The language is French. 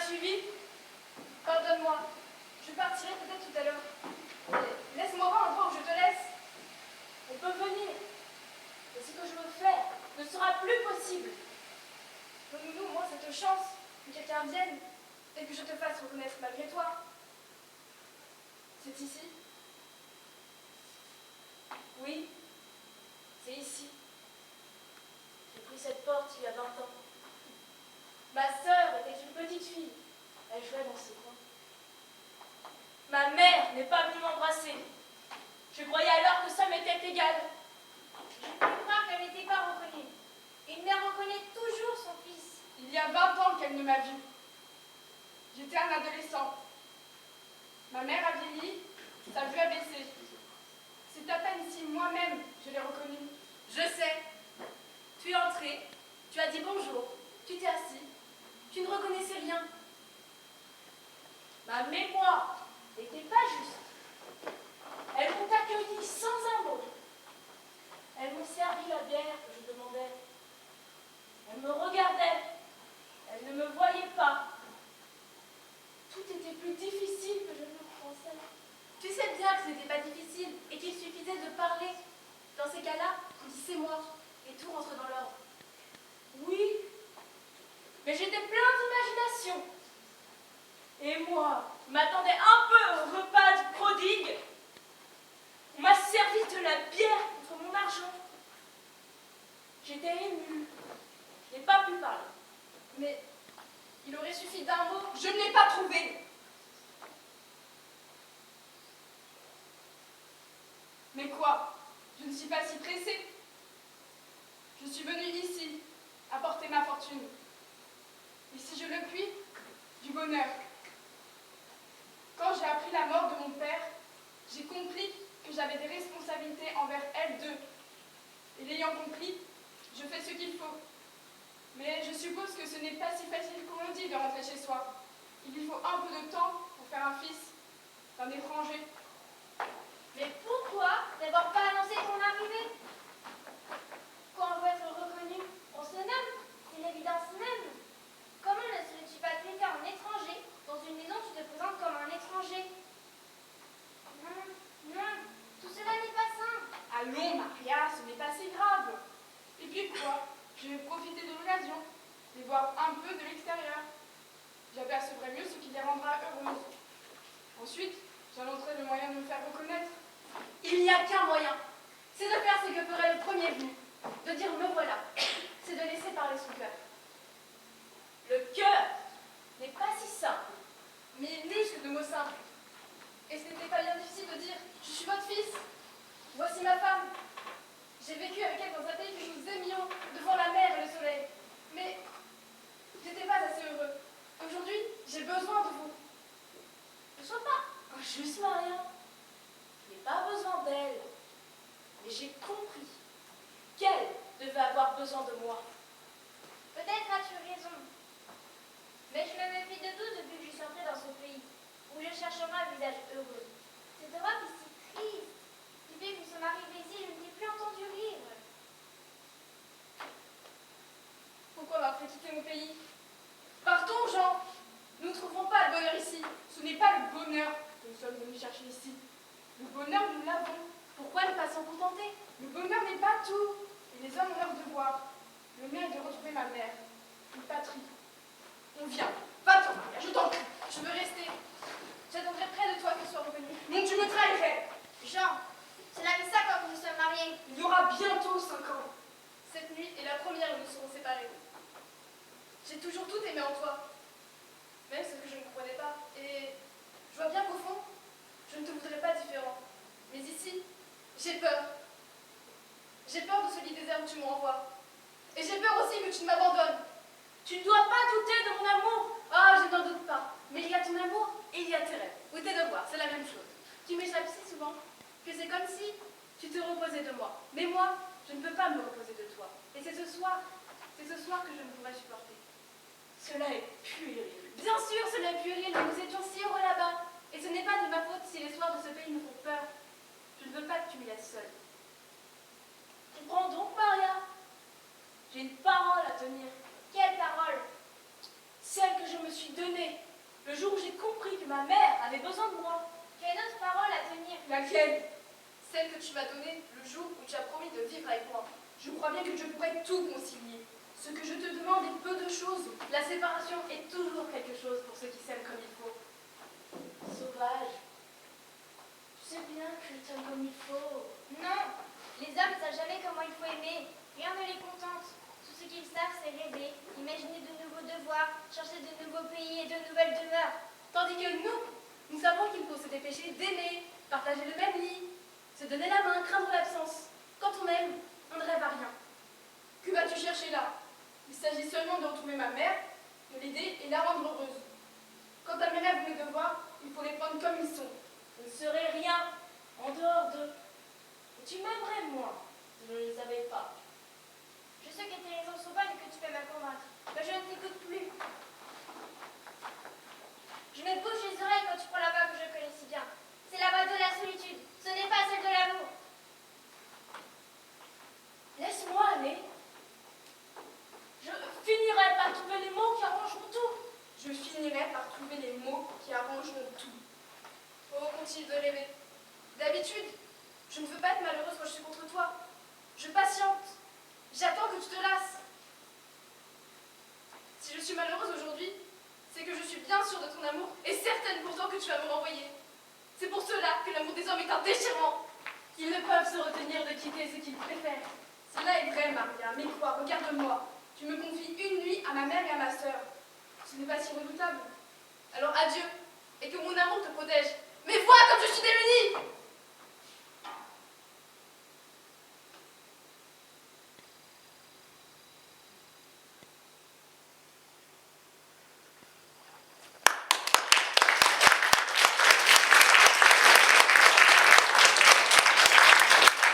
suivi? Pardonne-moi, je partirai peut-être tout à l'heure. Mais laisse-moi voir l'endroit où je te laisse. On peut venir. Et ce que je veux faire ne sera plus possible. Donne-nous au moins cette chance que quelqu'un vienne et que je te fasse reconnaître malgré toi. C'est ici? Oui, c'est ici. J'ai pris cette porte il y a 20 ans. Ma sœur était une petite fille. Elle jouait dans ce coin. Ma mère n'est pas venue m'embrasser. Je croyais alors que ça m'était égal. Je peux croire qu'elle n'était pas reconnue. Une mère reconnaît toujours son fils. Il y a 20 ans qu'elle ne m'a vue. J'étais un adolescent. Ma mère a vieilli, sa vue a baissé. C'est à peine si moi-même je l'ai reconnue. Je sais. Tu es entré, tu as dit bonjour, tu t'es assis, tu ne reconnaissais rien. Ma mémoire n'était pas juste. Elles m'ont accueilli sans un mot. Elles m'ont servi la bière que je demandais. Elles me regardaient. Elles ne me voyaient pas. Tout était plus difficile que je ne le pensais. Tu sais bien que ce n'était pas difficile et qu'il suffisait de parler. Dans ces cas-là, on dit c'est moi et tout rentre dans l'ordre. Oui, mais j'étais plein d'imagination. Et moi, je m'attendais un peu au repas du prodigue. On m'a servi de la bière contre mon argent. J'étais émue. Je n'ai pas pu parler. Mais il aurait suffi d'un mot. Je ne l'ai pas trouvé. Mais quoi? Je ne suis pas si pressée. Je suis venue ici, apporter ma fortune. Et si je le puis, du bonheur. Quand j'ai appris la mort de mon père, j'ai compris que j'avais des responsabilités envers elles deux. Et l'ayant compris, je fais ce qu'il faut. Mais je suppose que ce n'est pas si facile qu'on le dit de rentrer chez soi. Il lui faut un peu de temps pour faire un fils d'un étranger. Mais pourquoi n'avoir pas annoncé ton arrivée? Quand on veut être reconnu, on se nomme. C'est l'évidence même. Comment ne serais-tu pas traité en étranger? Dans une maison, tu te présentes comme un étranger. Non, non, tout cela n'est pas simple. Allons, Maria, ce n'est pas si grave. Et puis quoi? Je vais profiter de l'occasion, les voir un peu de l'extérieur. J'apercevrai mieux ce qui les rendra heureuses. Ensuite, j'annoncerai le moyen de me faire reconnaître. Il n'y a qu'un moyen. C'est de faire ce que ferait le premier venu. De dire me voilà. C'est de laisser parler son cœur. Le cœur n'est pas si simple. Mais il muscle de mots simples. Et ce n'était pas bien difficile de dire « Je suis votre fils. Voici ma femme. J'ai vécu avec elle dans un pays que nous aimions, devant la mer et le soleil. Mais j'étais pas assez heureux. Aujourd'hui, j'ai besoin de vous. Ne sois pas injuste, Maria. Je n'ai pas besoin d'elle. Mais j'ai compris qu'elle devait avoir besoin de moi. Peut-être as-tu raison. Mais je me méfie de tout depuis que je suis entrée dans ce pays, où je chercherai un visage heureux. Cette Europe est si triste. Depuis que nous sommes arrivés ici, je ne t'ai plus entendu rire. Pourquoi m'avoir fait quitter mon pays? Partons, Jean. Nous ne trouverons pas le bonheur ici. Ce n'est pas le bonheur que nous sommes venus chercher ici. Le bonheur, nous l'avons. Pourquoi ne pas s'en contenter? Le bonheur n'est pas tout. Et les hommes ont leur devoir. Le mien est de retrouver ma mère. Une patrie. On vient. Va-t'en, Maria, je t'en prie. Je veux rester. J'attendrai près de toi que tu sois revenu. Non, tu me trahirais. Jean, cela fait 5 ans que nous sommes mariés. Il y aura bientôt 5 ans. Cette nuit est la première où nous serons séparés. J'ai toujours tout aimé en toi. Même ce que je ne comprenais pas. Et je vois bien qu'au fond, je ne te voudrais pas différent. Mais ici, j'ai peur. J'ai peur de ce lit désert où tu me renvoies. Et j'ai peur aussi que tu ne m'abandonnes. Tu ne dois pas douter de mon amour. Ah, je n'en doute pas. Mais il y a ton amour et il y a tes rêves. Ou tes devoirs, c'est la même chose. Tu m'échappes si souvent que c'est comme si tu te reposais de moi. Mais moi, je ne peux pas me reposer de toi. Et c'est ce soir que je ne pourrais supporter. Cela est puéril. Bien sûr, cela est puéril, mais nous étions si heureux là-bas. Et ce n'est pas de ma faute si les soirs de ce pays nous font peur. Je ne veux pas que tu m'y laisses seule. Comprends donc, Maria. J'ai une parole à tenir. Quelle parole! Celle que je me suis donnée que tu m'as donné le jour où tu as promis de vivre avec moi. Je crois bien que je pourrais tout concilier. Ce que je te demande est peu de choses. La séparation est toujours quelque chose pour ceux qui s'aiment comme il faut. Sauvage, tu sais bien que je t'aime comme il faut. Non, les hommes ne savent jamais comment il faut aimer. Rien ne les contente. Tout ce qu'ils savent, c'est rêver, imaginer de nouveaux devoirs, chercher de nouveaux pays et de nouvelles demeures. Tandis que nous savons qu'il faut se dépêcher d'aimer, partager le même lit, se donner la main, craindre l'absence. Quand on aime, on ne rêve à rien. Que vas-tu chercher là? Il s'agit seulement de retrouver ma mère, de l'aider et la rendre heureuse. Quant à mes rêves ou mes devoirs, il faut les prendre comme ils sont. Je ne serais rien en dehors d'eux. Et tu m'aimerais moi, si je ne le savais pas. Je sais que tes raisons sont bonnes et que tu peux me convaincre, mais je ne t'écoute plus. Je me bouche les oreilles quand tu prends la voix que je connais si bien. C'est la voix de la solitude, ce n'est pas celle de l'amour. Laisse-moi aller. Je finirai par trouver les mots qui arrangeront tout. Je finirai par trouver les mots qui arrangeront tout. Oh, continue de rêver. D'habitude, je ne veux pas être malheureuse quand je suis contre toi. Je patiente. J'attends que tu te lasses. Si je suis malheureuse aujourd'hui, c'est que je suis bien sûre de ton amour et certaine pourtant que tu vas me renvoyer. C'est pour cela que l'amour des hommes est un déchirement. Ils ne peuvent se retenir de quitter ce qu'ils préfèrent. Cela est vrai, Maria, mais quoi, regarde-moi. Tu me confies une nuit à ma mère et à ma sœur. Ce n'est pas si redoutable. Alors adieu, et que mon amour te protège. Mais vois comme je suis démunie!